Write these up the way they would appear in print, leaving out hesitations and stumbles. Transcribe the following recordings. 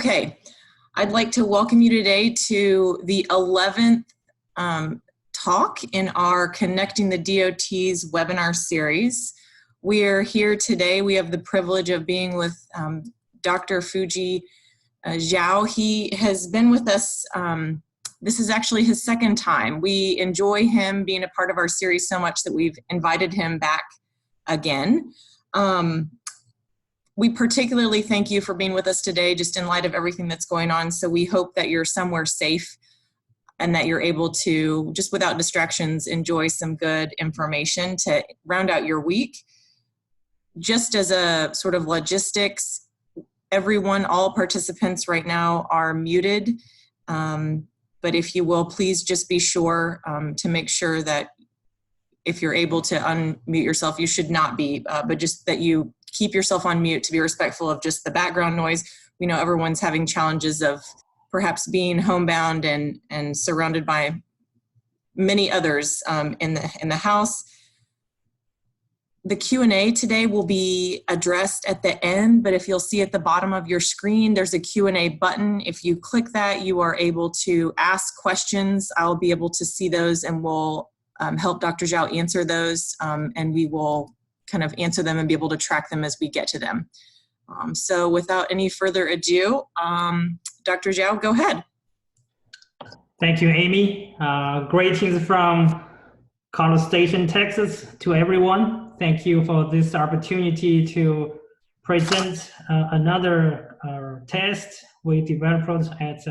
Okay, I'd like to welcome you today to the 11th talk in our Connecting the DOTs webinar series. We're here today. We have the privilege of being with Dr. Fujie Zhou. He has been with us, this is actually his second time. We enjoy him being a part of our series so much that we've invited him back again. We particularly thank you for being with us today, just in light of everything that's going on. So we hope that you're somewhere safe and that you're able to, just without distractions, enjoy some good information to round out your week. Just as a sort of logistics, everyone, all participants right now are muted. But if you will, please just be sure to make sure that if you're able to unmute yourself, you should not be, but just that you keep yourself on mute to be respectful of just the background noise. We know everyone's having challenges of perhaps being homebound and surrounded by many others in the house. The Q&A today will be addressed at the end, but if you'll see at the bottom of your screen, there's a Q&A button. If you click that, you are able to ask questions. I'll be able to see those and we'll help Dr. Zhou answer those, and we will kind of answer them and be able to track them as we get to them. So without any further ado, Dr. Zhou, go ahead. Thank you, Amy. Greetings from College Station, Texas to everyone. Thank you for this opportunity to present another test we developed at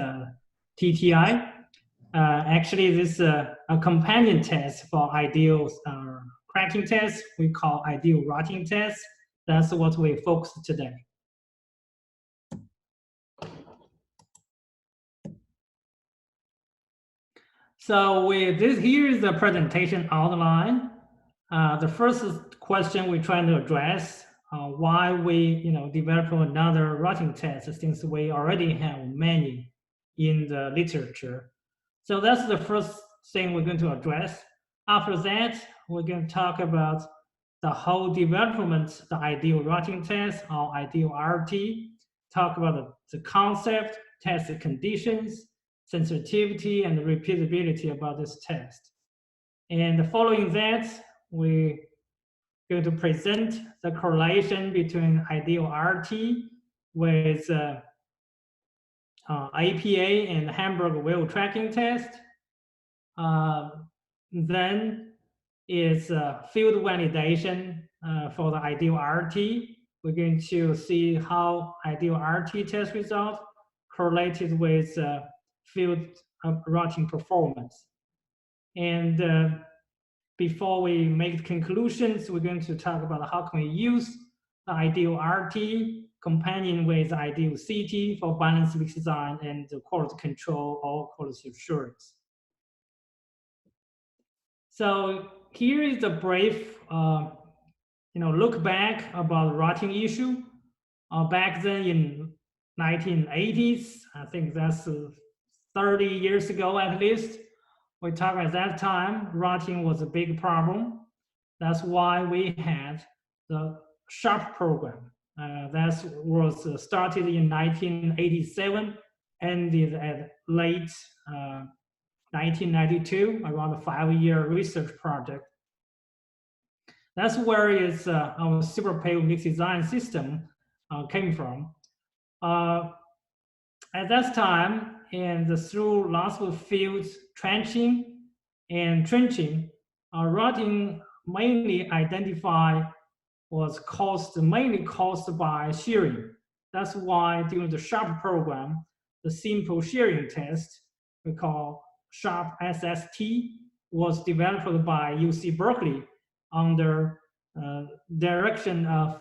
TTI. Actually, this is a companion test for ideal cracking test we call ideal rutting test. That's what we focus today. So here is the presentation outline. The first question we're trying to address, why we develop another rutting test since we already have many in the literature. So that's the first thing we're going to address. After that, we're going to talk about the whole development, the ideal rutting test or ideal RT, talk about the concept, test conditions, sensitivity, and repeatability about this test. And following that, we're going to present the correlation between ideal RT with APA and Hamburg wheel tracking test. Then is field validation for the ideal RT. We're going to see how ideal RT test result correlated with field routing performance. And before we make conclusions, we're going to talk about how can we use the ideal RT companion with ideal CT for balanced mix design and the quality control or quality assurance. So here is a brief look back about the routing issue. Back then in 1980s, I think that's 30 years ago at least, we talked at that time, routing was a big problem. That's why we had the SHARP program. That was started in 1987, ended at late 1992, around a 5-year research project. That's where our super pale mix design system came from. At that time, and through lots of field trenching and trenching, routing mainly was mainly caused by shearing. That's why during the SHARP program, the simple shearing test we call SHARP SST was developed by UC Berkeley under direction of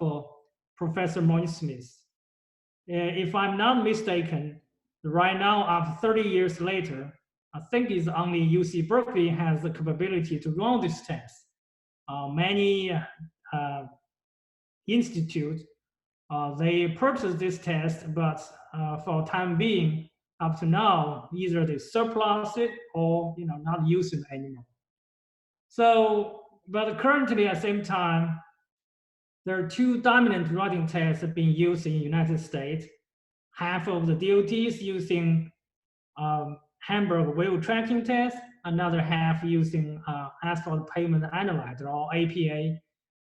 Professor Moyne Smith. If I'm not mistaken, right now, after 30 years later, I think it's only UC Berkeley has the capability to run this test. Many institutes, they purchased this test, but for time being, up to now, either they surplus it or not use it anymore. So, but currently at the same time, there are two dominant routing tests being used in the United States. half of the DOTs using Hamburg wheel tracking test, another half using asphalt pavement analyzer or APA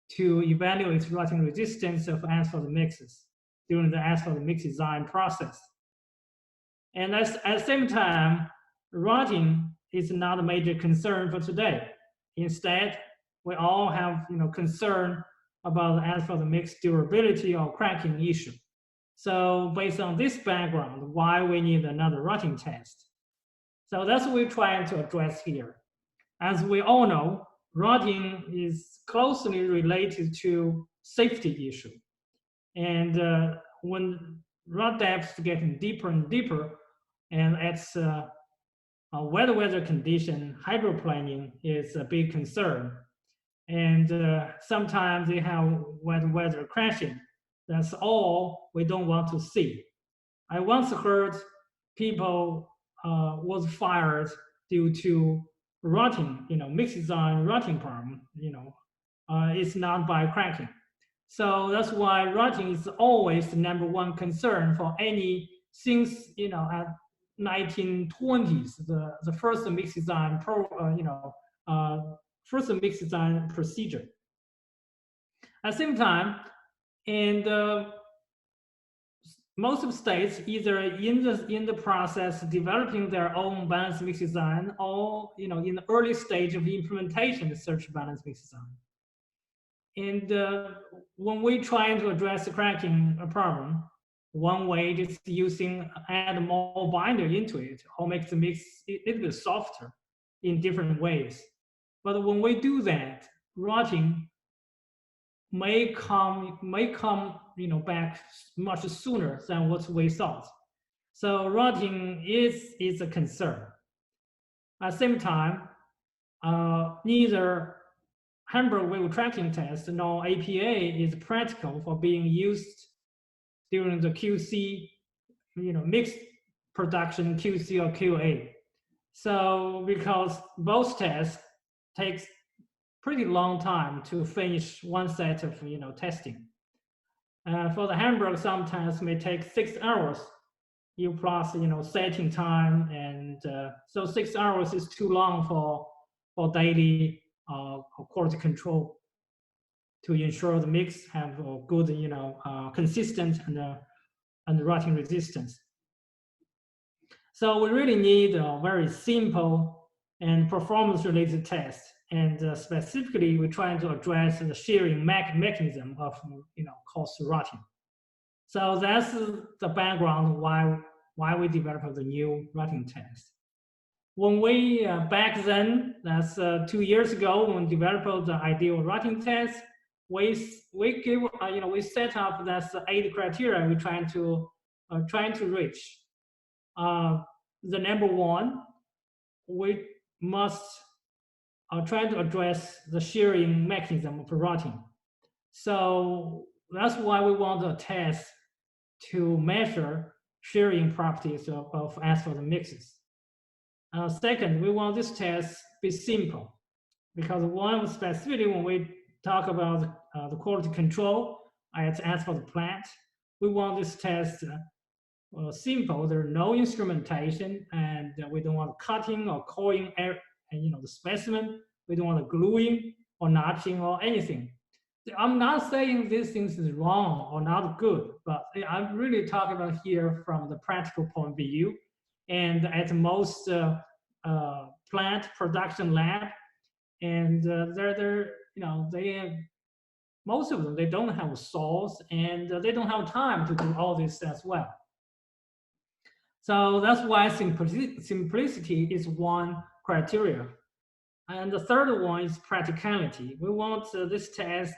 to evaluate rutting resistance of asphalt mixes during the asphalt mix design process. And at the same time, rutting is not a major concern for today. Instead, we all have concern about the asphalt mix durability or cracking issue. So based on this background, why we need another rutting test? So that's what we're trying to address here. As we all know, rutting is closely related to safety issue. And when rut depths getting deeper and deeper, and it's a wet weather condition, hydroplaning is a big concern. And sometimes they have wet weather crashing. That's all we don't want to see. I once heard people was fired due to rutting, mix design rutting problem, it's not by cracking. So that's why rutting is always the #1 concern for any since at 1920s, the first mix design first mix design procedure. At the same time, and most of states either in the process developing their own balanced mix design or in the early stage of implementation of such balanced mix design. And when we're trying to address the cracking problem, one way is add more binder into it or make the mix a little bit softer in different ways. But when we do that, rutting may come back much sooner than what we thought. So rutting is a concern. At the same time, neither Hamburg wheel tracking test nor APA is practical for being used during the QC, mixed production QC or QA. So because both tests takes pretty long time to finish one set of testing. For the Hamburg, sometimes may take 6 hours. You plus setting time, and so 6 hours is too long for daily quality control to ensure the mix have a good consistent and rutting resistance. So we really need a very simple and performance-related test. And specifically, we're trying to address the shearing mechanism of caused rutting. So that's the background why we developed the new rutting test. When we back then, that's 2 years ago, when we developed the ideal rutting test, we set up that's 8 criteria we're trying to reach. The #1, we must try to address the shearing mechanism of rutting. So that's why we want a test to measure shearing properties of asphalt mixes. Second, we want this test be simple, because one specifically when we talk about the quality control at asphalt plant, we want this test simple. There's no instrumentation, and we don't want cutting or coiling the specimen. We don't want gluing or notching or anything. I'm not saying these things is wrong or not good, but I'm really talking about here from the practical point of view. And at most plant production lab, and they have, most of them, they don't have saws, and they don't have time to do all this as well. So that's why simplicity is one criteria. And the third one is practicality. We want this test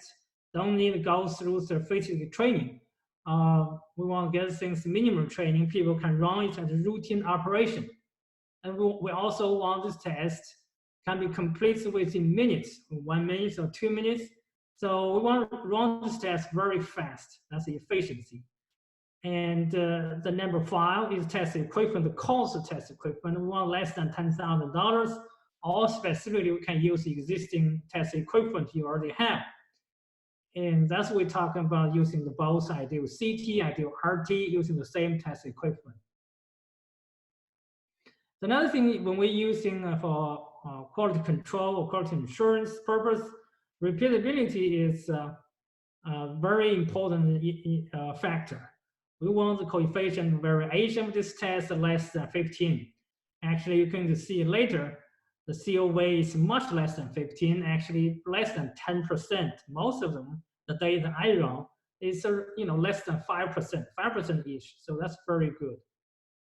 don't need to go through the physical training. We want to get things minimum training. People can run it as a routine operation. And we also want this test can be completed within minutes, 1 minute or 2 minutes. So we want to run this test very fast. That's the efficiency. And the #5 is test equipment, the cost of test equipment. We want less than $10,000, or specifically we can use existing test equipment you already have. And that's what we're talking about using the both ideal CT, ideal RT, using the same test equipment. Another thing, when we're using for quality control or quality assurance purpose, repeatability is a very important factor. We want the coefficient of variation of this test less than 15. Actually, you're going to see later, the COV is much less than 15, actually less than 10%. Most of them, the data I run, is less than 5%, 5% each. So that's very good.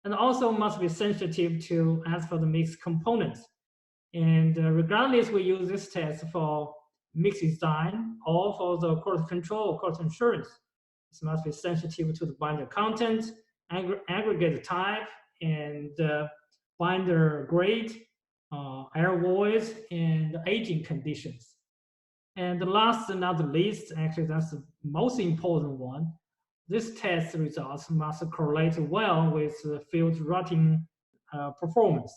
And also must be sensitive to as for the mixed components. And regardless, we use this test for mixed design or for the quality control or quality assurance. This must be sensitive to the binder content, aggregate type, and binder grade, air voids, and aging conditions. And the last but not the least, actually that's the most important one, this test results must correlate well with the field routing performance.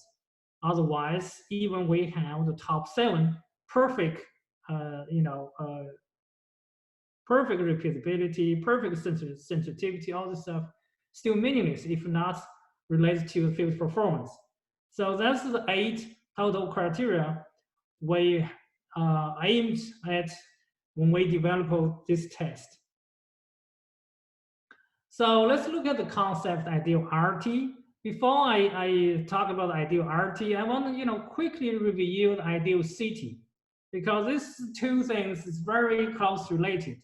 Otherwise, even we have the top 7 perfect, perfect repeatability, perfect sensitivity, all this stuff, still meaningless if not related to field performance. So that's the 8 total criteria we aimed at when we develop this test. So let's look at the concept ideal RT. Before I talk about ideal RT, I want to quickly review the ideal CT, because these two things is very close related,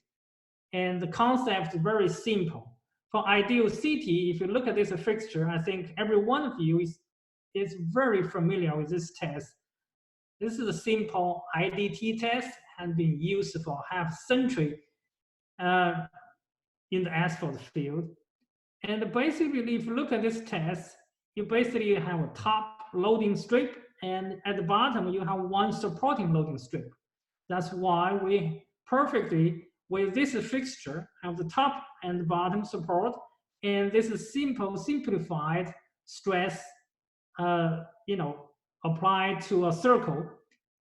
and the concept is very simple. For ideal CT, if you look at this fixture, I think every one of you is very familiar with this test. This is a simple IDT test and been used for half a century in the asphalt field. And basically, if you look at this test, you basically have a top loading strip, and at the bottom, you have one supporting loading strip. That's why we perfectly, with this fixture, have the top and the bottom support, and this is simplified stress, applied to a circle.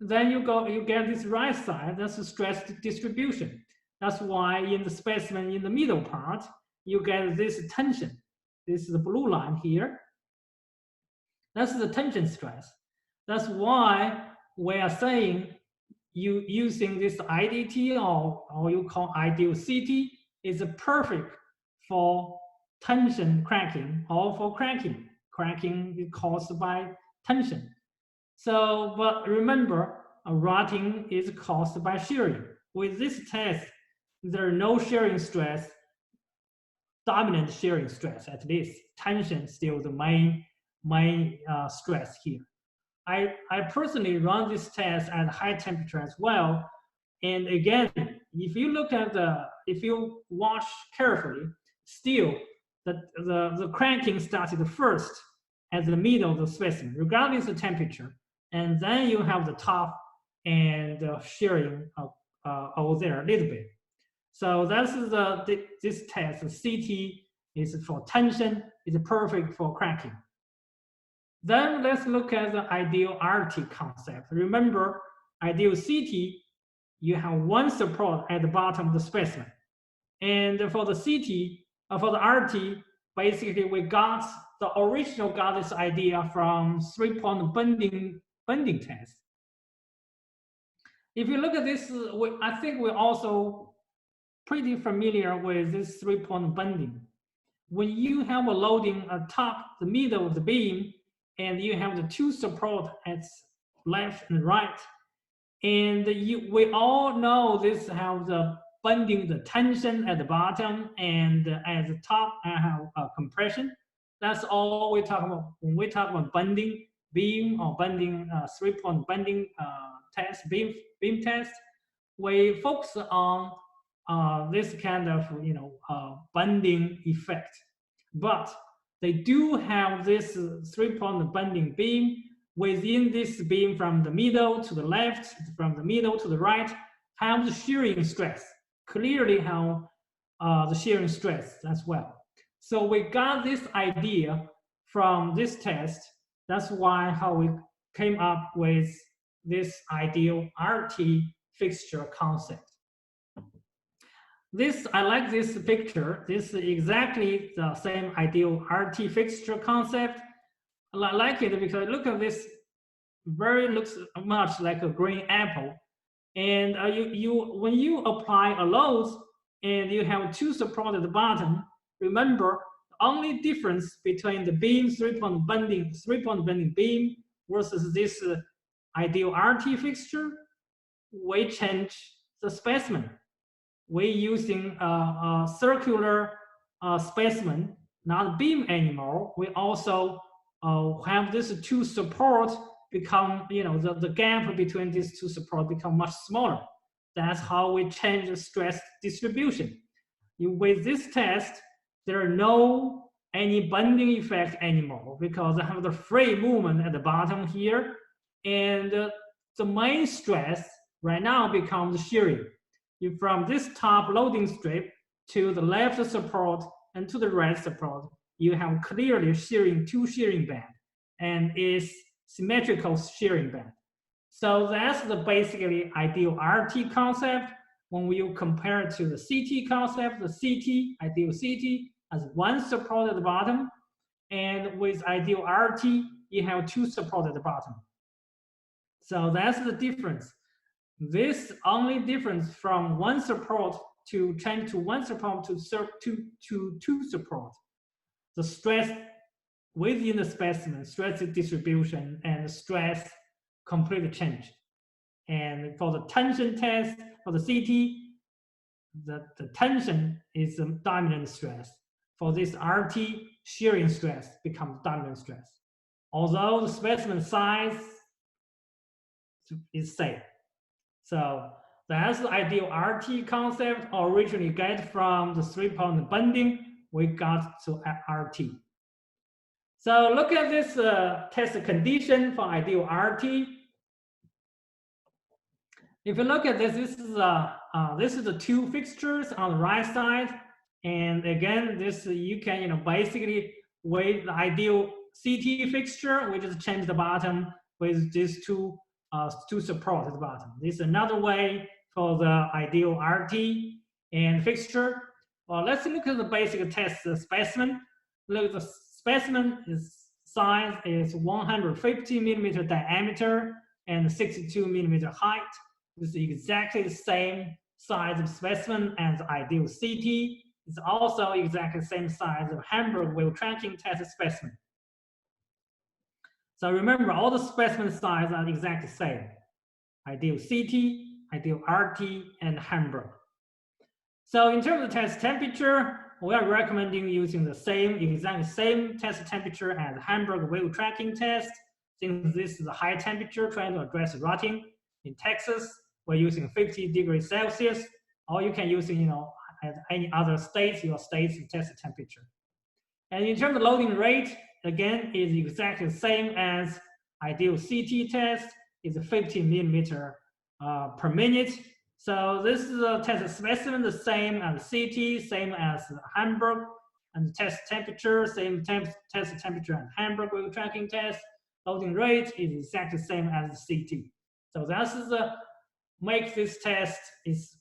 Then you get this right side, that's the stress distribution. That's why in the specimen in the middle part, you get this tension. This is the blue line here. That's the tension stress. That's why we are saying you using this IDT or you call ideal CT is perfect for tension cracking or for cracking. Cracking is caused by tension. So, but remember, rutting is caused by shearing. With this test, there are no shearing stress, dominant shearing stress, at least. Tension still the main stress here. I personally run this test at high temperature as well. And again, if you look at if you watch carefully, still the cracking started first at the middle of the specimen, regardless of temperature. And then you have the top and shearing over there a little bit. So that's this test. The CT is for tension, is perfect for cracking. Then let's look at the ideal RT concept. Remember, ideal CT, you have one support at the bottom of the specimen. And for the CT, for the RT, basically we got this idea from 3-point bending test. If you look at this, I think we're also pretty familiar with this 3-point bending. When you have a loading atop the middle of the beam, and you have the 2 support at left and right, and we all know this have the bending, the tension at the bottom, and at the top I have compression. That's all we talk about when we talk about bending beam or bending 3-point bending test, beam test. We focus on this kind of bending effect, but they do have this 3-point bending beam. Within this beam, from the middle to the left, from the middle to the right, have the shearing stress. Clearly have the shearing stress as well. So we got this idea from this test. That's why how we came up with this ideal RT fixture concept. This, I like this picture. This is exactly the same ideal RT fixture concept. I like it because look at this, very looks much like a green apple. And when you apply a load and you have two support at the bottom, remember the only difference between the beam three-point bending beam versus this ideal RT fixture, we change the specimen. We're using a circular specimen, not beam anymore. We also have this two support become, the gap between these two support become much smaller. That's how we change the stress distribution. With this test, there are no any bending effect anymore because I have the free movement at the bottom here, and the main stress right now becomes shearing. From this top loading strip to the left support and to the right support, you have clearly two shearing band, and is symmetrical shearing band. So that's the basically ideal RT concept. When we compare it to the CT concept, the CT, ideal CT, has one support at the bottom, and with ideal RT, you have two support at the bottom. So that's the difference. This only difference from one support to change to one support to two support. The stress within the specimen, stress distribution, and stress completely change. And for the tension test, for the CT, the tension is the dominant stress. For this RT, shearing stress becomes dominant stress. Although the specimen size is same. So that's the ideal RT concept. Originally get from the three-point bending, we got to RT. So look at this test condition for ideal RT. If you look at this, this is the two fixtures on the right side, and again, this you can basically with the ideal CT fixture, we just change the bottom with these two support at the bottom. This is another way for the ideal RT and fixture. Well, let's look at the basic test specimen. Look, the specimen size is 150 millimeter diameter and 62 millimeter height. This is exactly the same size of specimen as the ideal CT. It's also exactly the same size of Hamburg wheel tracking test specimen. So remember, all the specimen sizes are exactly the same. Ideal CT, ideal RT, and Hamburg. So in terms of test temperature, we are recommending using the exactly same test temperature as Hamburg wheel tracking test. Since this is a high temperature trying to address rutting. In Texas, we're using 50 degrees Celsius, or you can use, at any other states, your state's test temperature. And in terms of loading rate, again, is exactly the same as ideal CT test, is 50 millimeter per minute. So this is a test specimen, the same as CT, same as Hamburg, and the test temperature, same test temperature and Hamburg wheel tracking test. Loading rate is exactly the same as the CT. So that's make this test is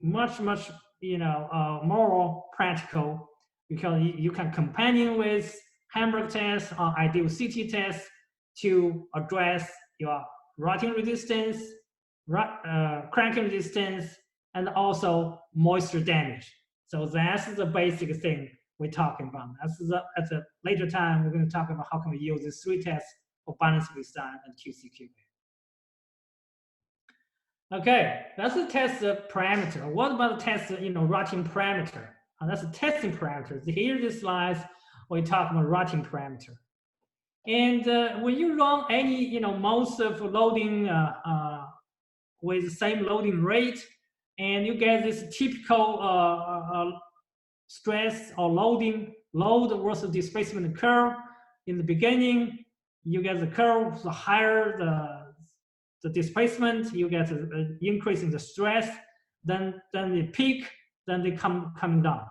much more practical, because you can companion with Hamburg test or ideal CT test to address your rutting resistance, cracking resistance, and also moisture damage. So that's the basic thing we're talking about. At a later time, we're going to talk about how can we use these three tests for balance design and QCQA. Okay, that's the test parameter. What about the test, rutting parameter? That's the testing parameter. Here, this slide, we talk about rutting parameter. And when you run any, modes of loading with the same loading rate, and you get this typical stress or load versus displacement curve. In the beginning, you get the curve, the higher the displacement, you get an increase in the stress, then they peak, then they coming down.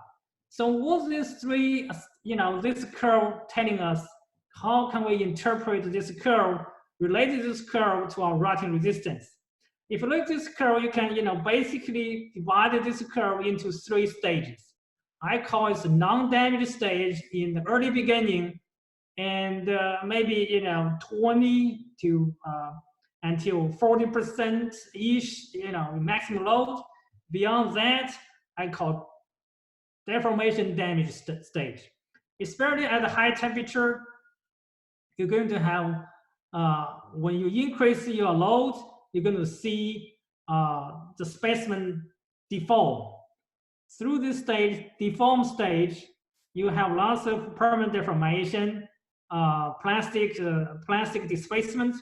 So what's this three, this curve telling us? How can we interpret this curve, related this curve to our rutting resistance? if you look at this curve, you can, basically divide this curve into 3 stages. I call it the non-damaged stage in the early beginning, and maybe 20 to until 40% ish, maximum load. Beyond that, I call deformation damage stage. Especially at a high temperature, you're going to have when you increase your load, you're going to see the specimen deform. Through this stage, deform stage, you have lots of permanent deformation, plastic displacement.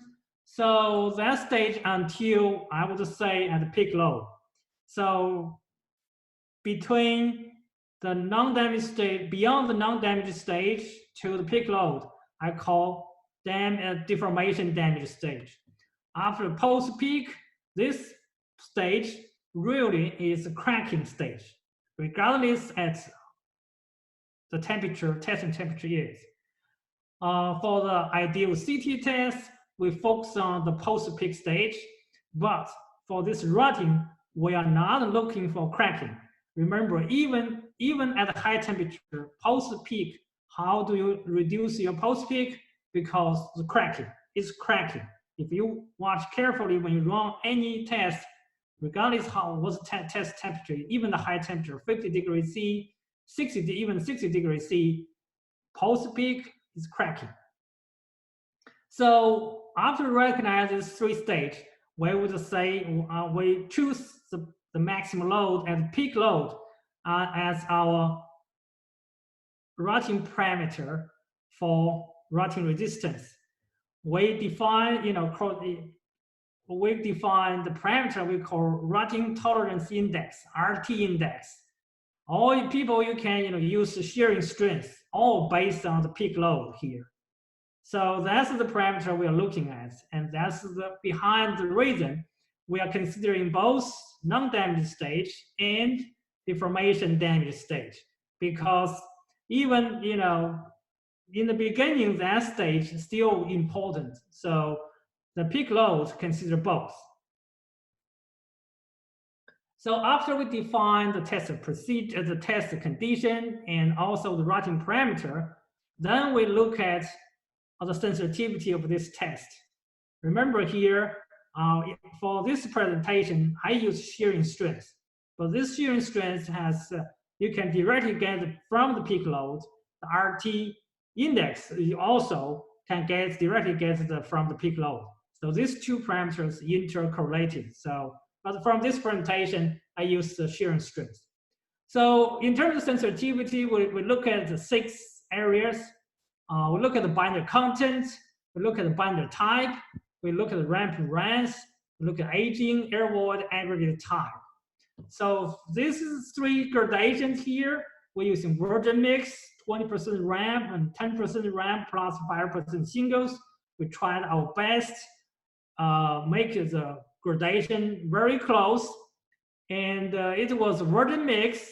So that stage until, I would say, at the peak load. So between the non-damaged stage, beyond the non-damaged stage to the peak load, I call deformation damage stage. After post-peak, this stage really is a cracking stage, regardless at the temperature, testing temperature is. For the ideal CT test, we focus on the post-peak stage, but for this rutting, we are not looking for cracking. Remember, even at a high temperature, post-peak, how do you reduce your post-peak? Because the cracking is cracking. If you watch carefully when you run any test, regardless what's the test temperature, even the high temperature, 50 degrees C, 60 degrees C, post-peak is cracking. So after recognize these 3 stages, we would say we choose the maximum load and peak load as our rutting parameter for rutting resistance. We define, we define the parameter we call rutting tolerance index, RT index. All people you can use shearing strength, all based on the peak load here. So that's the parameter we are looking at, and that's behind the reason we are considering both non-damaged stage and deformation damage stage, because even in the beginning that stage is still important. So the peak load consider both. So after we define the test procedure, the test condition, and also the rutting parameter, then we look at the sensitivity of this test. Remember here, for this presentation, I use shearing strength. But this shearing strength has, you can directly get from the peak load, the RT index, you also can directly get from the peak load. So these 2 parameters intercorrelated. So, but from this presentation, I use the shearing strength. So in terms of sensitivity, we look at the 6 areas. We look at the binder content, we look at the binder type, we look at the ramp range, we look at aging, air void, aggregate type. So this is 3 gradations here. We're using virgin mix, 20% ramp and 10% ramp plus 5% singles. We tried our best, make the gradation very close. And it was virgin mix.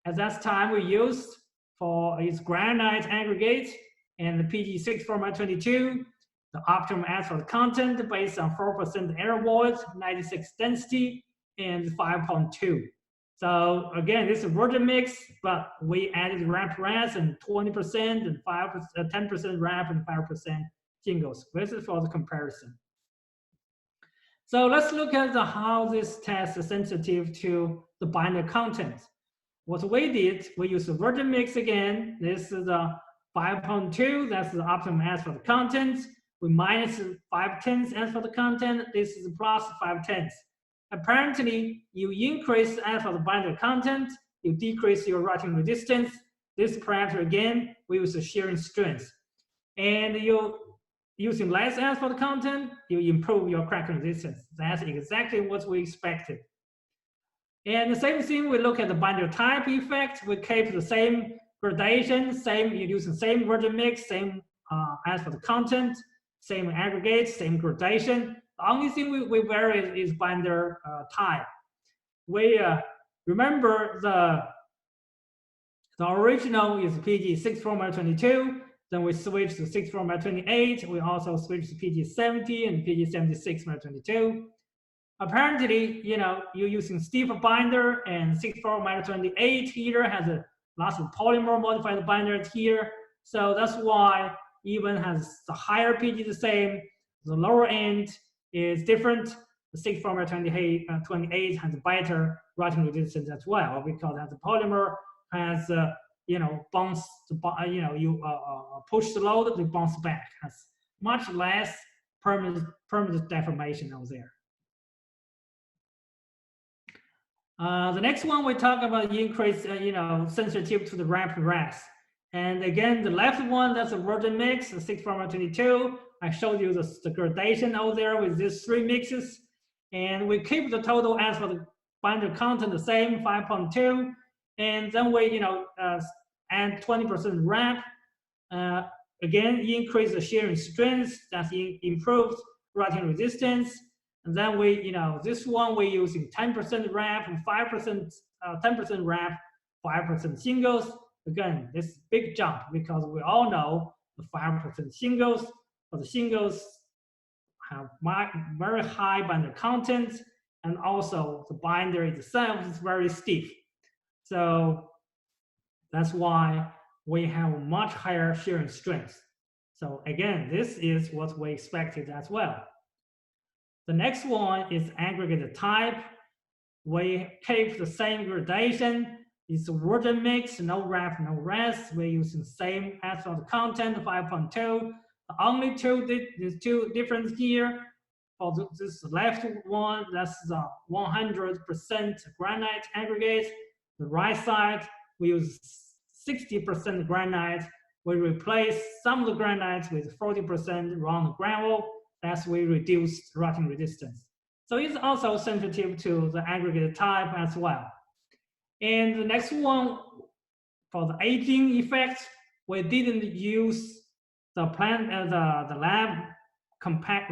At that time we used for its granite aggregate and the PG6 format 22, the optimum asphalt content based on 4% air void, 96 density, and 5.2. So again, this is virgin mix, but we added ramp range and 20% and 10% ramp and 5% singles. This is for the comparison. So let's look at how this test is sensitive to the binder content. What we did, we used the virgin mix again. This is the 5.2, that's the optimum asphalt content. We minus 5/10 asphalt content. This is plus 5/10. Apparently, you increase asphalt binder content, you decrease your rutting resistance. This parameter again, we use the shearing strength. And you using less asphalt content, you improve your cracking resistance. That's exactly what we expected. And the same thing, we look at the binder type effect. We keep the same gradation, you use the same virgin mix, same asphalt content, same aggregate, same gradation. The only thing we vary is binder type. We remember the original is PG6 format 22. Then we switch to 6 format 28. We also switch to PG70 and PG76 format 22. apparently, you're using stiffer binder, and 64-28 here has a lots of polymer modified binders here. So that's why even has the higher PG the same, the lower end is different. The 64-28 has better writing resistance as well, because as the polymer has bounce, you push the load, they bounce back, has much less permanent deformation out there. The next one we talk about increase, sensitivity to the rapid rise. And again, the left one, that's a virgin mix, a 6-22. I showed you the gradation out there with these 3 mixes. And we keep the total as for the binder content the same, 5.2. And then we, add 20% ramp. Again, increase the shearing strength, that's improved writing resistance. And then we, this one we're using 10% ramp, 5%, 10% ramp, 5% singles. Again, this is a big jump because we all know the 5% singles, but the singles have very high binder content, and also the binder itself is very stiff. So that's why we have much higher shearing strength. So again, this is what we expected as well. The next one is aggregate type. We keep the same gradation. It's a virgin mix, no wrap, no rest. We're using the same asphalt content, 5.2. The only two difference here, for this left one, that's the 100% granite aggregate. The right side, we use 60% granite. We replace some of the granite with 40% round gravel. As we reduce rutting resistance. So it's also sensitive to the aggregate type as well. And the next one, for the aging effect, we didn't use the the lab compact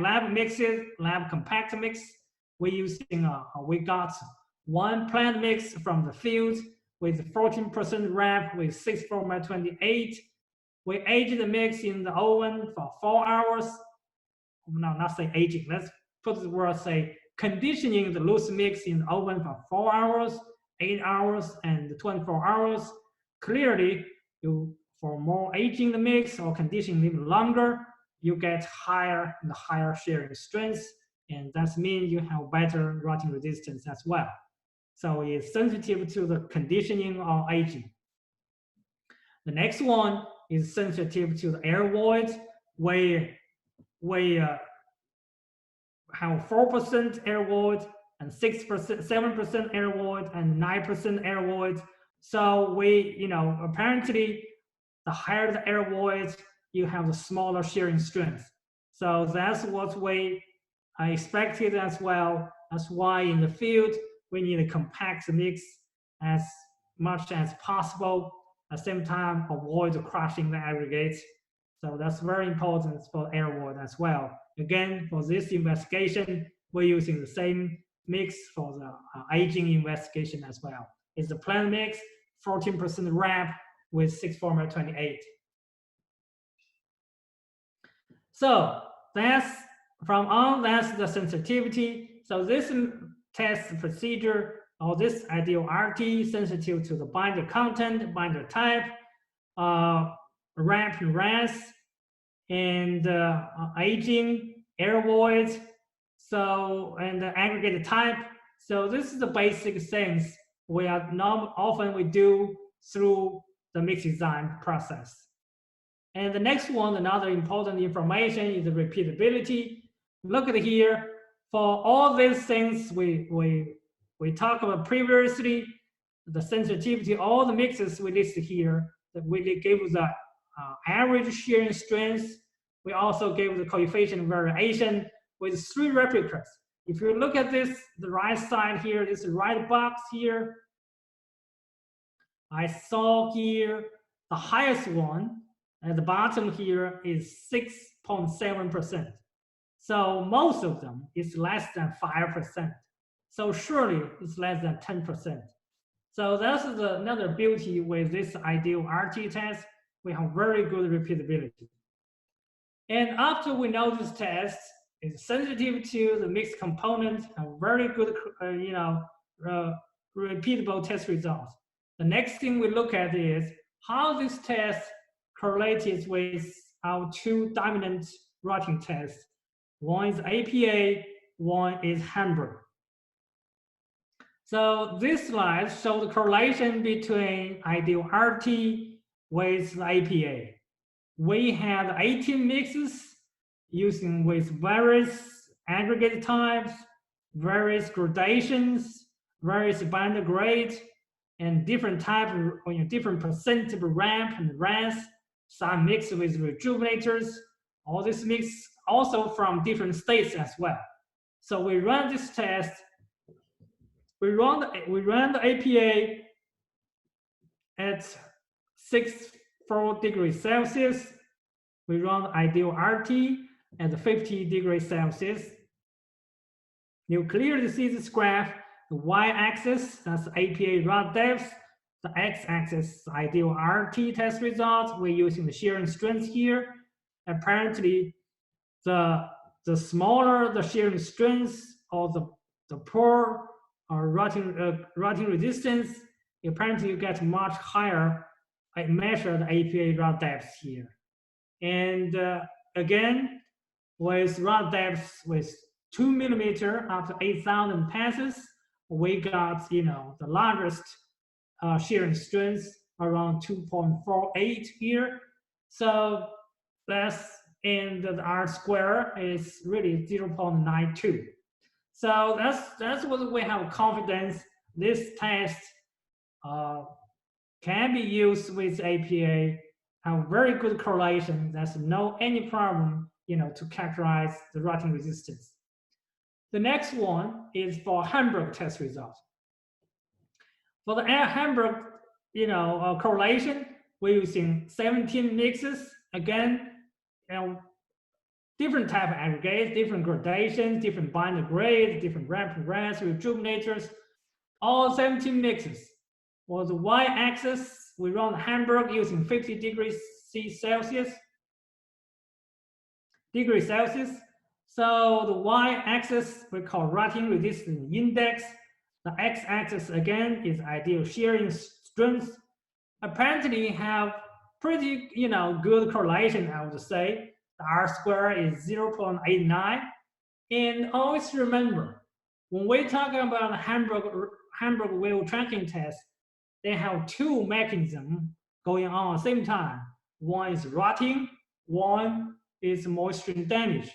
mix. We're using we got one plant mix from the field with 14% ramp with 6-28. We aged the mix in the oven for 4 hours. No, not say aging. Let's put the word say conditioning the loose mix in the oven for 4 hours, 8 hours, and 24 hours. Clearly, for more aging the mix or conditioning even longer, you get higher shearing strength, and that means you have better rotting resistance as well. So it's sensitive to the conditioning or aging. The next one is sensitive to the air void, where we have 4% air void and 7% air void and 9% air void. So we, apparently the higher the air void, you have the smaller shearing strength. So that's what we expected as well. That's why in the field, we need to compact the mix as much as possible. At the same time, avoid crushing the aggregates. So that's very important for air void as well. Again, for this investigation, we're using the same mix for the aging investigation as well. It's the plant mix, 14% ramp with 6-28. So that's the sensitivity. So this test procedure or this ideal RT sensitive to the binder content, binder type, ramp and rest, and aging, air void, so and the aggregate type. So this is the basic things we are often we do through the mix design process. And the next one, another important information is the repeatability. Look at here, for all these things we talked about previously, the sensitivity, all the mixes we listed here, that we gave the average shearing strength. We also gave the coefficient of variation with 3 replicas. If you look at this, the right side here, this right box here, I saw here the highest one at the bottom here is 6.7%. So most of them is less than 5%. So surely it's less than 10%. So that's another beauty with this ideal RT test. We have very good repeatability. And after we know this test, is sensitive to the mixed component, and very good, repeatable test results. The next thing we look at is how this test correlates with our two dominant Rutting tests. One is APA, one is Hamburg. So this slide shows the correlation between ideal RT with the APA. We have 18 mixes using with various aggregate types, various gradations, various binder grades, and different type of, different percent of ramp and RAS, some mixed with rejuvenators. All this mix also from different states as well. So we run this test. We run the APA at 64 degrees Celsius. We run ideal RT at 50 degrees Celsius. You clearly see this graph. The y-axis, that's APA rod depth. The x-axis, ideal RT test results. We're using the shearing strength here. Apparently, the smaller the shearing strength or the poor rutting resistance, apparently you get much higher measured APA rod depth here. And again, with rod depth with 2 millimeter after 8,000 passes, we got the largest shearing strength around 2.48 here. So and the R square is really 0.92. So that's what we have confidence. This test can be used with APA, have very good correlation. There's no any problem, to characterize the rutting resistance. The next one is for Hamburg test results. For the Hamburg, correlation, we're using 17 mixes. Again, different type of aggregates, different gradations, different binder grades, different ramp and RAS, rejuvenators, all 17 mixes. For the y-axis, we run Hamburg using 50 degrees Celsius. So the y-axis we call rutting resistance index. The x-axis again is ideal shearing strength. Apparently have pretty good correlation, I would say. The R square is 0.89. And always remember, when we're talking about Hamburg wheel tracking test, they have two mechanisms going on at the same time. One is rutting, one is moisture damage.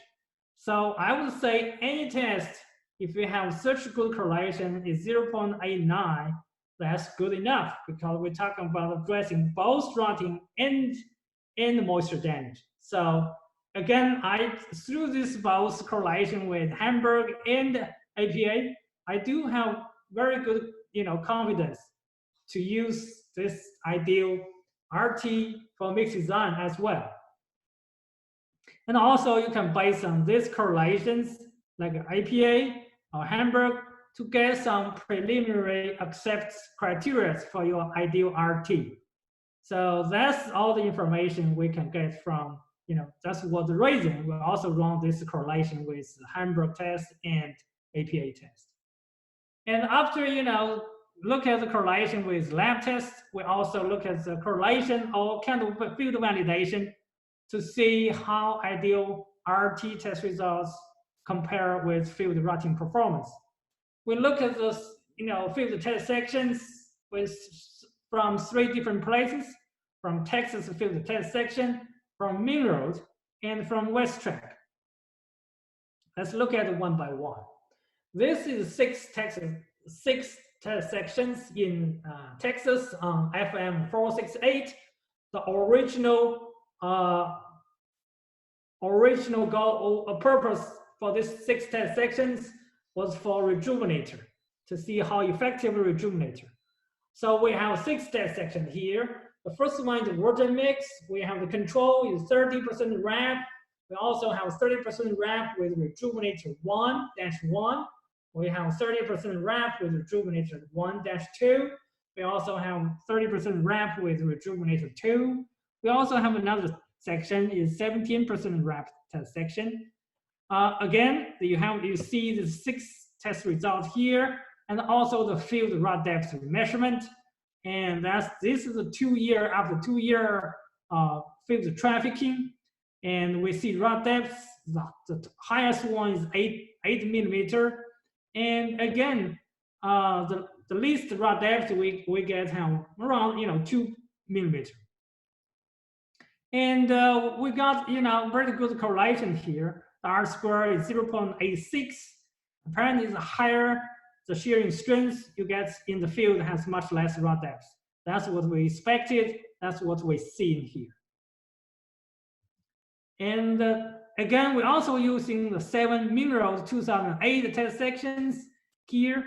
So I would say any test, if you have such good correlation, is 0.89, that's good enough, because we're talking about addressing both rutting and moisture damage. So again, through this both correlation with Hamburg and APA, I do have very good confidence to use this ideal RT for mixed design as well. And also you can base on these correlations like APA or Hamburg to get some preliminary accept criteria for your ideal RT. So that's all the information we can get from, that's what the reason we also run this correlation with the Hamburg test and APA test. And after, look at the correlation with lab tests, we also look at the correlation or kind of field validation to see how ideal RT test results compare with field rutting performance. We look at those, field test sections from 3 different places, from Texas field test section, from Main Road, and from West Track. Let's look at it one by one. This is 6 test sections in Texas on FM 468. The original goal or purpose for this 6 test sections was for rejuvenator, to see how effective a rejuvenator. So we have 6 test sections here. The first one is water mix. We have the control is 30% ramp. We also have 30% ramp with rejuvenator 1-1. We have 30% ramp with rejuvenator 1-2. We also have 30% ramp with rejuvenator 2. We also have another section is 17% ramp test section. Again, you see the 6 test results here, and also the field rod depth measurement. And this is a 2-year after 2-year field trafficking, and we see rod depth. The highest one is 8 millimeter, and again, the least rod depth we get around 2 millimeter. And we got very good correlation here. The R square is 0.86. Apparently, the higher the shearing strength you get in the field has much less rod depth. That's what we expected. That's what we see in here. And again, we're also using the 7 minerals 2008 test sections here.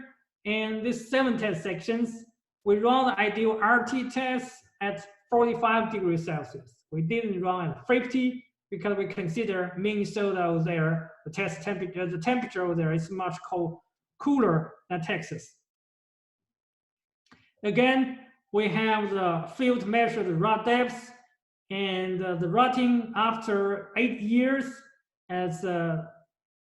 And these 7 test sections, we run the ideal RT test at 45 degrees Celsius. We didn't run at 50 because we consider Minnesota there, the temperature there is much cooler than Texas. Again, we have the field measured rod depth and the rutting after 8 years, as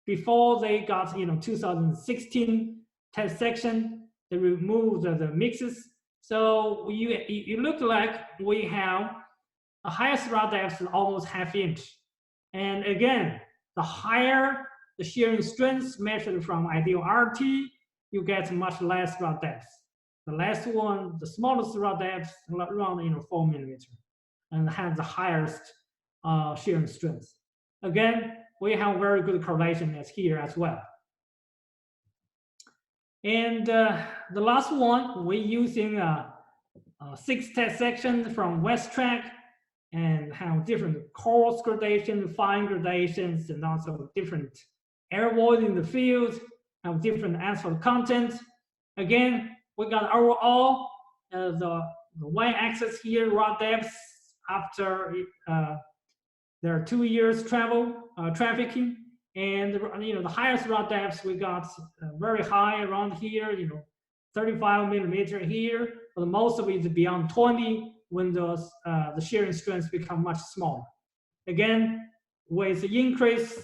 before they got 2016 test section, they removed the mixes. So you look like we have the highest rod depth is almost ½ inch. And again, the higher the shearing strength measured from ideal RT, you get much less rod depth. The last one, the smallest rod depth, around 4 millimeter, and has the highest shearing strength. Again, we have very good correlation as here as well. And the last one, we're using 6 test sections from West Track and have different coarse gradation, fine gradations, and also different air void in the field, have different asphalt content. Again, we got overall the y-axis here, rod depth after their 2 years trafficking, and the highest rod depths we got very high around here, 35 millimeter here, but most of it is beyond 20 when the shearing strengths become much smaller. Again, with the increased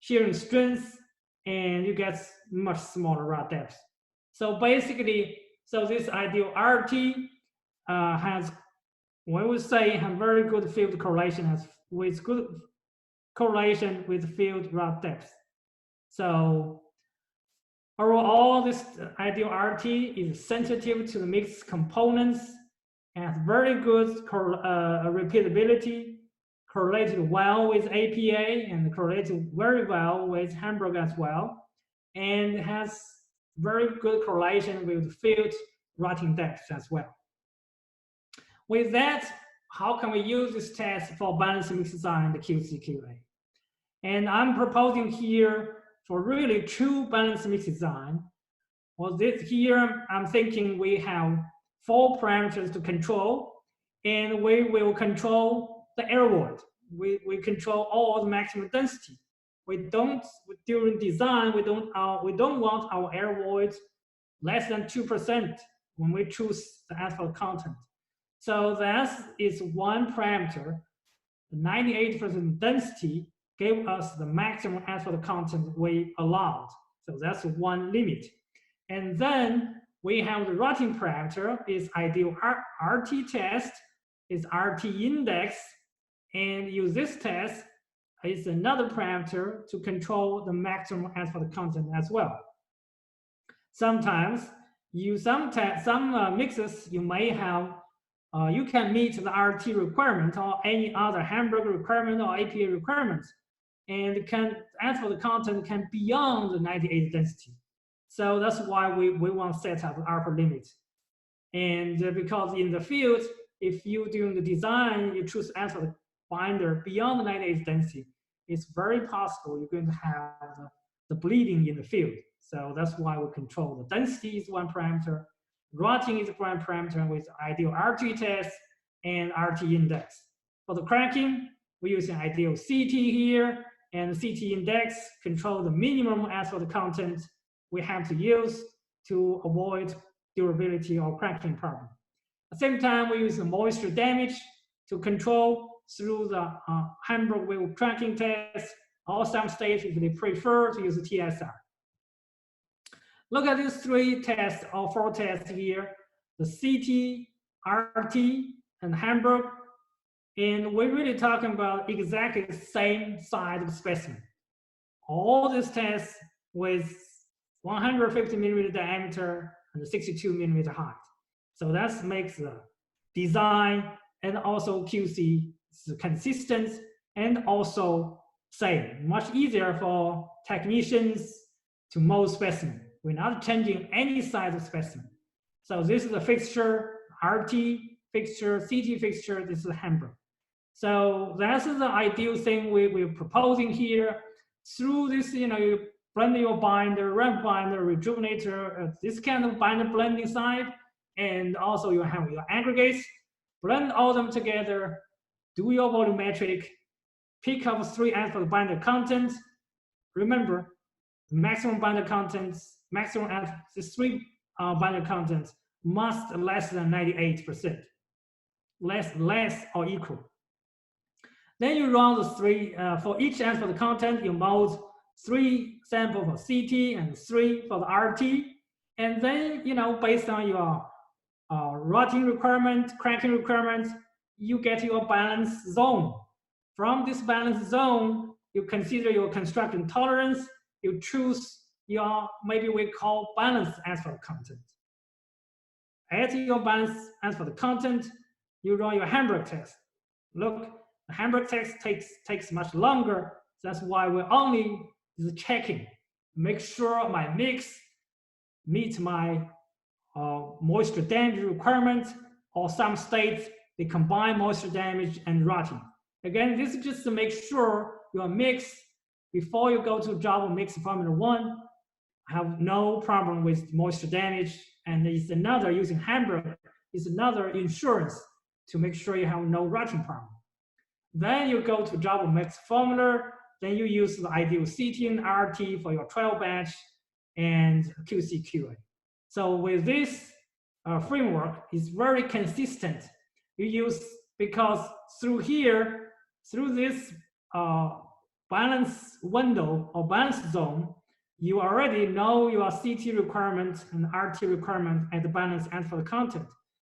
shearing strength, and you get much smaller rod depth. So basically, this ideal RT has, we would say, have very good field correlation, with good correlation with field rod depth. So overall, this ideal RT is sensitive to the mixed components, has very good repeatability, correlated well with APA, and correlated very well with Hamburg as well, and has very good correlation with field rutting depth as well. With that, how can we use this test for balanced mix design, the QC/QA? And I'm proposing here for really true balanced mix design. Well, this here, I'm thinking we have 4 parameters to control, and we will control the air void. We control all the maximum density. We don't, during design, we don't want our air void less than 2% when we choose the asphalt content. So that is one parameter. The 98% density gave us the maximum asphalt content we allowed. So that's one limit. And then we have the rutting parameter is ideal RT test, is RT index, and use this test is another parameter to control the maximum asphalt content as well. Sometimes some mixes you may have, you can meet the RT requirement or any other Hamburg requirement or APA requirements, and asphalt content can beyond the 98 density. So that's why we want to set up an upper limit. And because in the field, if you doing the design, you choose asphalt binder beyond the 98 density, it's very possible you're going to have the bleeding in the field. So that's why we control the density is one parameter, rutting is one parameter with ideal RT test and RT index. For the cracking, we're using ideal CT here, and the CT index control the minimum asphalt content we have to use to avoid durability or cracking problem. At the same time, we use the moisture damage to control through the Hamburg wheel cracking test or some states, if they prefer, to use the TSR. Look at these 3 tests or 4 tests here, the CT, RT, and Hamburg. And we're really talking about exactly the same size of specimen. All these tests with 150 millimeter diameter and 62 millimeter height. So that makes the design and also QC consistent and also same. Much easier for technicians to mold specimen. We're not changing any size of specimen. So this is a fixture, RT fixture, CT fixture, this is Hamburg. So that's the ideal thing we're proposing here. Through this, you blend your binder, ramp binder, rejuvenator, this kind of binder blending side, and also you have your aggregates, blend all them together, do your volumetric, pick up 3 for the binder content. Remember, maximum binder contents, this 3 binder contents must less than 98%, less or equal. Then you run the 3, for each for the content, you mold 3 samples for CT and 3 for the RT. And then, based on your rutting requirement, cracking requirements, you get your balance zone. From this balance zone, you consider your construction tolerance, you choose your, maybe we call balanced asphalt content. At your balance asphalt content, you run your Hamburg test. Look, the Hamburg test takes much longer. That's why we're only checking, make sure my mix meets my moisture damage requirements, or some states, they combine moisture damage and rutting. Again, this is just to make sure your mix, before you go to job of mix Formula 1, have no problem with moisture damage. And it's another, using Hamburg, is another insurance to make sure you have no rutting problem. Then you go to job of mix formula, then you use the ideal CT and RT for your trial batch and QC QA. So with this framework, it's very consistent. You use, because through here, through this balance window or balance zone, you already know your CT requirement and RT requirement at the balance and for the content.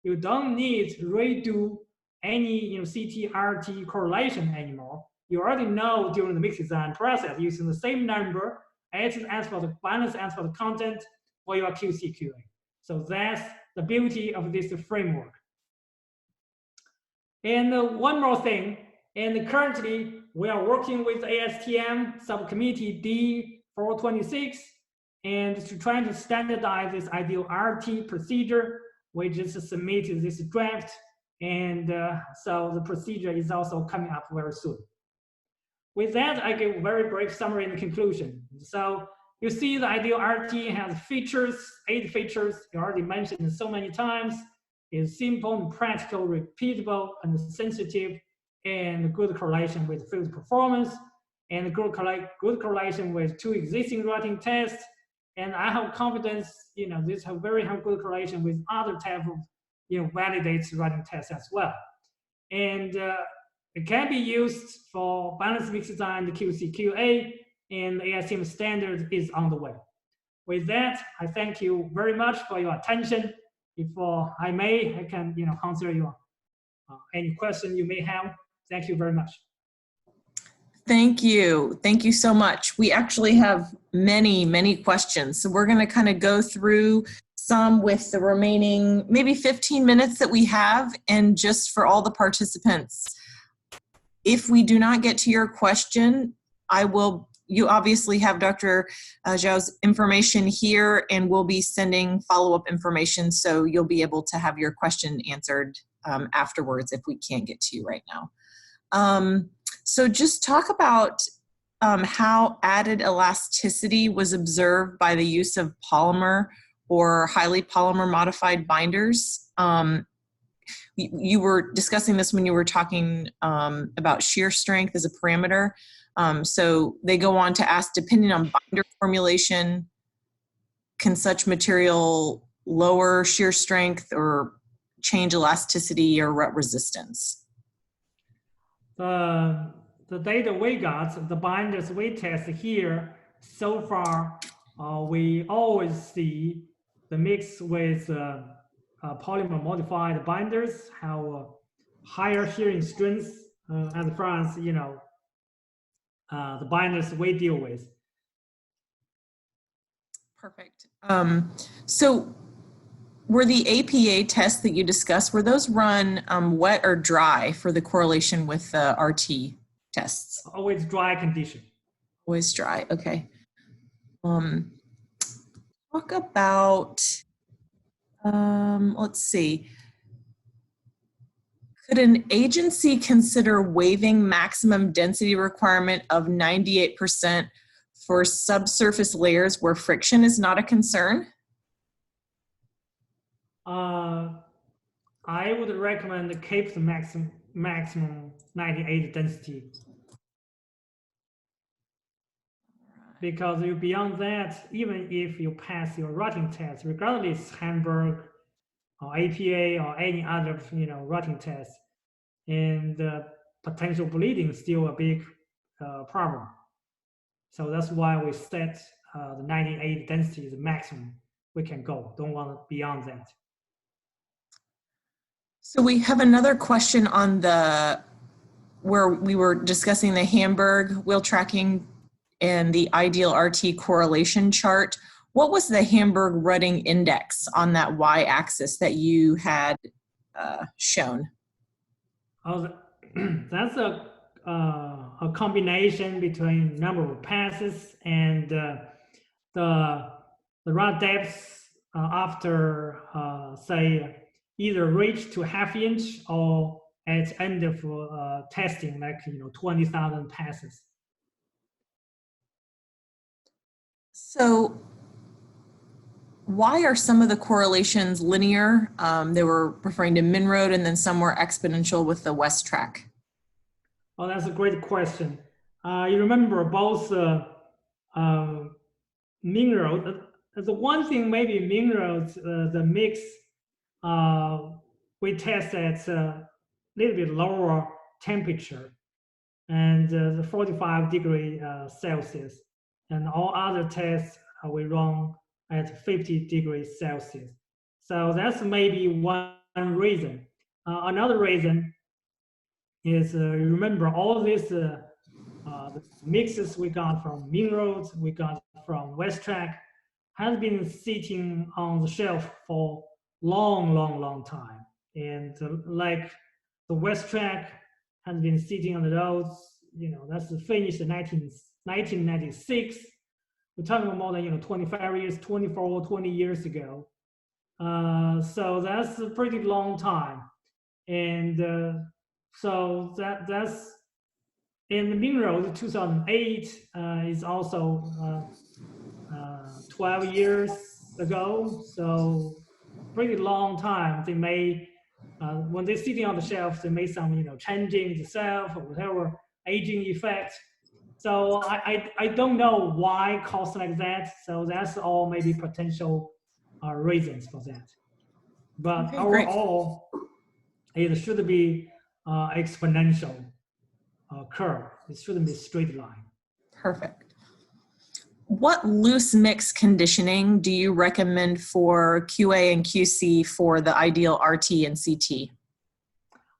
You don't need to redo any CT RT correlation anymore. You already know during the mix design process using the same number as for the balance and for the content for your QC QA. So that's the beauty of this framework. And one more thing, and currently we are working with ASTM subcommittee D426 and to try to standardize this ideal RT procedure. We just submitted this draft, and so the procedure is also coming up very soon. With that, I give a very brief summary and conclusion. So you see the ideal RT has features, 8 features, you already mentioned so many times. It's simple and practical, repeatable, and sensitive, and good correlation with field performance, and good correlation with 2 existing rutting tests. And I have confidence, this have very good correlation with other type of, validates rutting tests as well. And it can be used for balanced mix design, the QC QA, and the ASTM standard is on the way. With that, I thank you very much for your attention. If I may, I can answer your any question you may have. Thank you very much. Thank you. Thank you so much. We actually have many, many questions. So we're going to kind of go through some with the remaining maybe 15 minutes that we have. And just for all the participants, if we do not get to your question, you obviously have Dr. Zhou's information here, and we'll be sending follow-up information. So you'll be able to have your question answered afterwards if we can't get to you right now. So just talk about how added elasticity was observed by the use of polymer or highly polymer modified binders. You were discussing this when you were talking about shear strength as a parameter. So they go on to ask, depending on binder formulation, can such material lower shear strength or change elasticity or rut resistance? The the data we got, the binders we test here, so far, we always see the mix with polymer modified binders have higher shearing strength as far as, you know, the binders we deal with. Perfect. So were the APA tests that you discussed, were those run wet or dry for the correlation with the RT tests? Always dry condition. Always dry, okay. Talk about, let's see. Could an agency consider waiving maximum density requirement of 98% for subsurface layers where friction is not a concern? I would recommend keep the maximum 98 density, because you beyond that, even if you pass your rutting test, regardless Hamburg or APA or any other, you know, rutting test, and potential bleeding is still a big problem. So that's why we set the 98 density is the maximum we can go. Don't want beyond that. So we have another question on the, where we were discussing the Hamburg wheel tracking and the ideal RT correlation chart. What was the Hamburg Rutting index on that y-axis that you had shown? Oh, that's a combination between number of passes and the run depth after say either reach to half inch or at end of testing, like, you know, 20,000 passes. So why are some of the correlations linear? They were referring to Minroad, and then some were exponential with the West Track. Oh, that's a great question. You remember both Minroad. The one thing maybe Minroad, the mix, we test at a little bit lower temperature, and the 45 °C, and all other tests we run at 50 °C. So that's maybe one reason. Another reason is remember all these the mixes we got from Minroad, we got from West Track, has been sitting on the shelf for long time. And like the West Track has been sitting on the roads, you know, that's finished in 1996. We're talking about more than, you know, 25 years, 24, 20 years ago. So that's a pretty long time. And so that's in the Minroad 2008 is also 12 years ago. So pretty long time. They may when they're sitting on the shelf, they made some, you know, changing the self or whatever aging effect. So I don't know why cost like that. So that's all maybe potential reasons for that. But Okay, overall, it should be exponential curve. It shouldn't be straight line. Perfect. What loose mix conditioning do you recommend for QA and QC for the ideal RT and CT?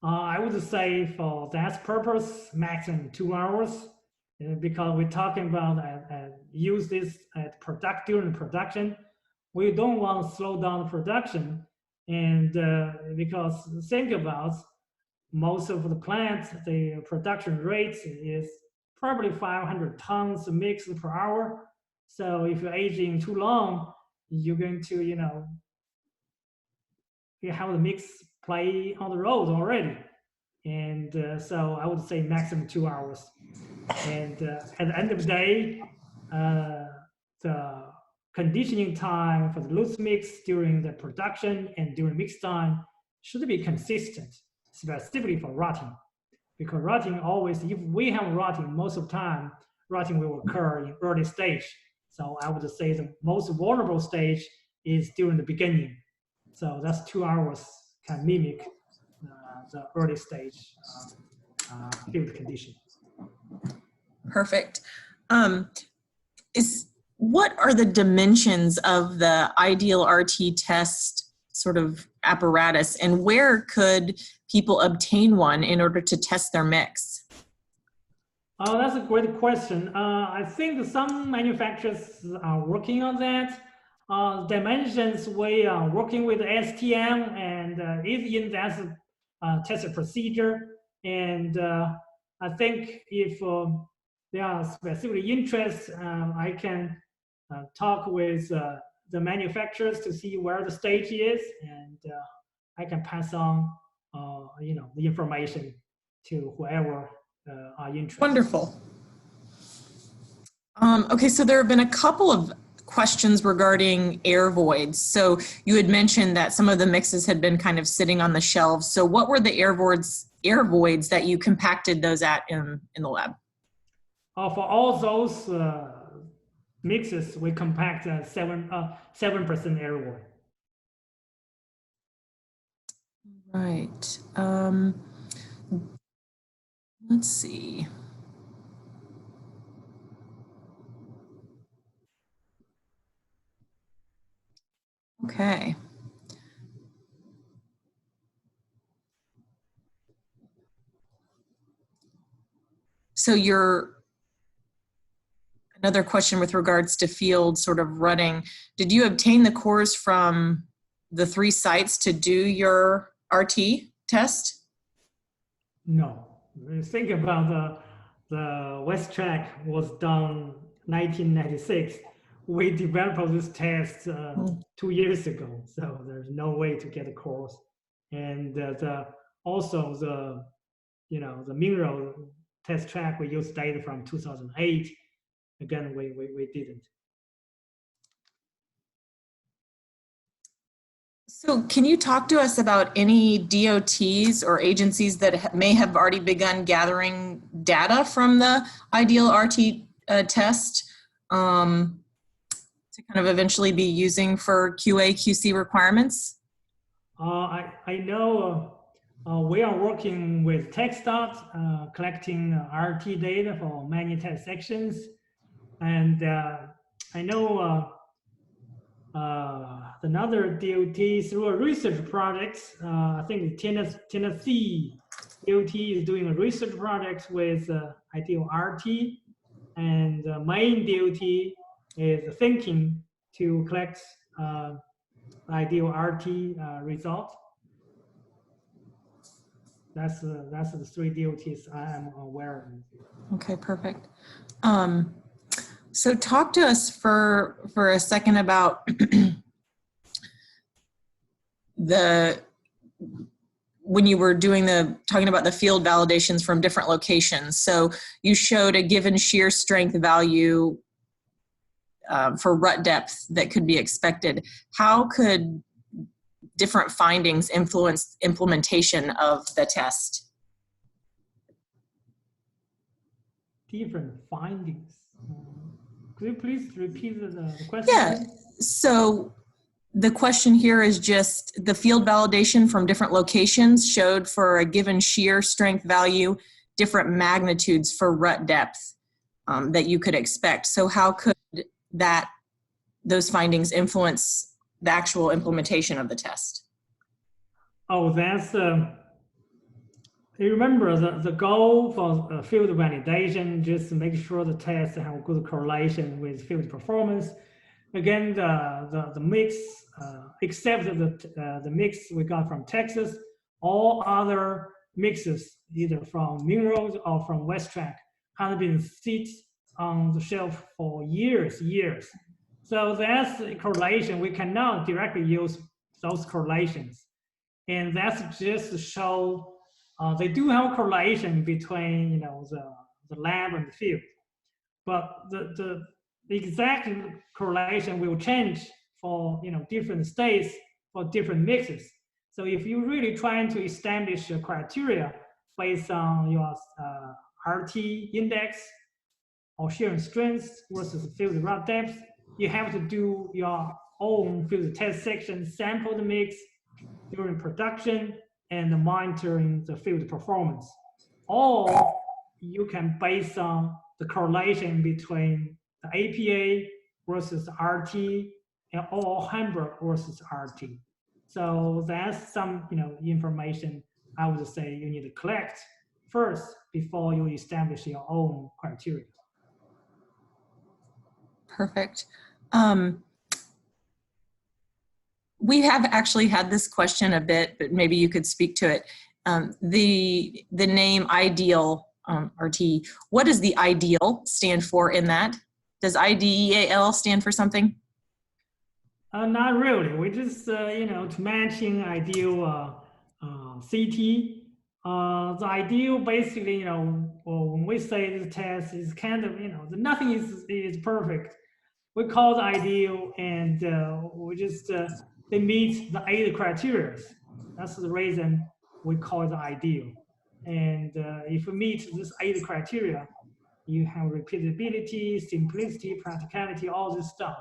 I would say for that purpose, maximum 2 hours, because we're talking about use this at during production. We don't want to slow down production, and because think about most of the plants, the production rate is probably 500 tons mix per hour. So if you're aging too long, you're going to, you know, you have the mix play on the road already. And so I would say maximum 2 hours. And at the end of the day, the conditioning time for the loose mix during the production and during mix time should be consistent, specifically for rutting. Because rutting always, if we have rutting, most of the time, rutting will occur in early stage. So I would say the most vulnerable stage is during the beginning. So that's 2 hours can mimic the early stage field condition. Perfect. What are the dimensions of the ideal RT test sort of apparatus, and where could people obtain one in order to test their mix? Oh, that's a great question. I think some manufacturers are working on that. Dimensions, we are working with STM and is in that test procedure. And I think if there are specific interests, I can talk with the manufacturers to see where the stage is, and I can pass on, the information to whoever are interested. Wonderful. Okay, so there have been a couple of questions regarding air voids. So you had mentioned that some of the mixes had been kind of sitting on the shelves. So what were the air voids that you compacted those at in the lab? For all those mixes, we compact 7% air void. Right. Let's see. Okay. So another question with regards to field sort of rutting, did you obtain the cores from the 3 sites to do your RT test? No. Think about the West Track was done 1996. We developed this test 2 years ago, so there's no way to get a course. And also the mineral test track, we used data from 2008. Again, we didn't. So can you talk to us about any DOTs or agencies that may have already begun gathering data from the ideal RT test to kind of eventually be using for QA, QC requirements? I know we are working with TechStart, collecting RT data for many test sections. And I know another DOT through a research project. I think Tennessee DOT is doing a research project with ideal RT, and Maine DOT is thinking to collect ideal RT result. That's the 3 DOTs I am aware of. Okay, perfect. So talk to us for a second about when you were talking about the field validations from different locations. So you showed a given shear strength value for rut depth that could be expected. How could different findings influence implementation of the test? Different findings. Could you please repeat the question? Yeah. So the question here is just the field validation from different locations showed for a given shear strength value, different magnitudes for rut depth that you could expect. So how could those findings influence the actual implementation of the test? Oh, that's you remember the goal for field validation, just to make sure the test have good correlation with field performance. Again, the mix, except the mix we got from Texas, all other mixes, either from minerals or from West Track, have been sit on the shelf for years. So that's a correlation. We cannot directly use those correlations. And that's just to show they do have a correlation between the lab and the field, but the exact correlation will change for different states for different mixes. So if you're really trying to establish a criteria based on your RT index or shear strength versus field rut depth, you have to do your own field test section, sample the mix during production, and monitoring the field performance. Or you can base on the correlation between the APA versus RT and or Hamburg versus RT. So that's some information I would say you need to collect first before you establish your own criteria. Perfect. We have actually had this question a bit, but maybe you could speak to it. The name IDEAL RT, what does the IDEAL stand for in that? Does IDEAL stand for something? Not really. We just, to matching ideal CT. The ideal basically, when we say the test is kind of, nothing is perfect. We call the ideal, and we just they meet the 8 criteria. That's the reason we call it the ideal. And if you meet this 8 criteria, you have repeatability, simplicity, practicality, all this stuff.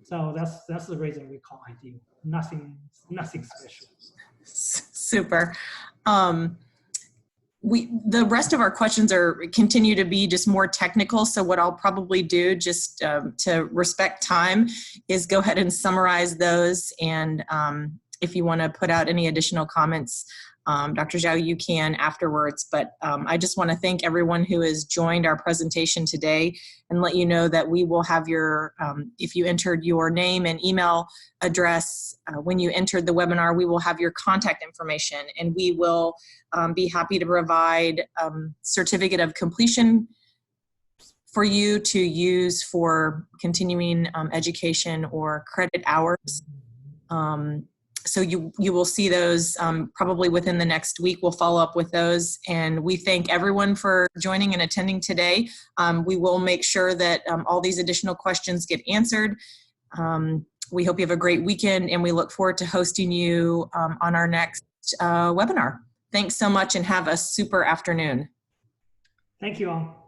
So that's the reason we call ideal. Nothing special. Super. The rest of our questions continue to be just more technical. So what I'll probably do, just to respect time, is go ahead and summarize those. And if you want to put out any additional comments, Dr. Zhou, you can afterwards. But I just want to thank everyone who has joined our presentation today and let you know that we will have your, if you entered your name and email address when you entered the webinar, we will have your contact information, and we will be happy to provide certificate of completion for you to use for continuing education or credit hours. So you will see those probably within the next week. We'll follow up with those. And we thank everyone for joining and attending today. We will make sure that all these additional questions get answered. We hope you have a great weekend, and we look forward to hosting you on our next webinar. Thanks so much, and have a super afternoon. Thank you all.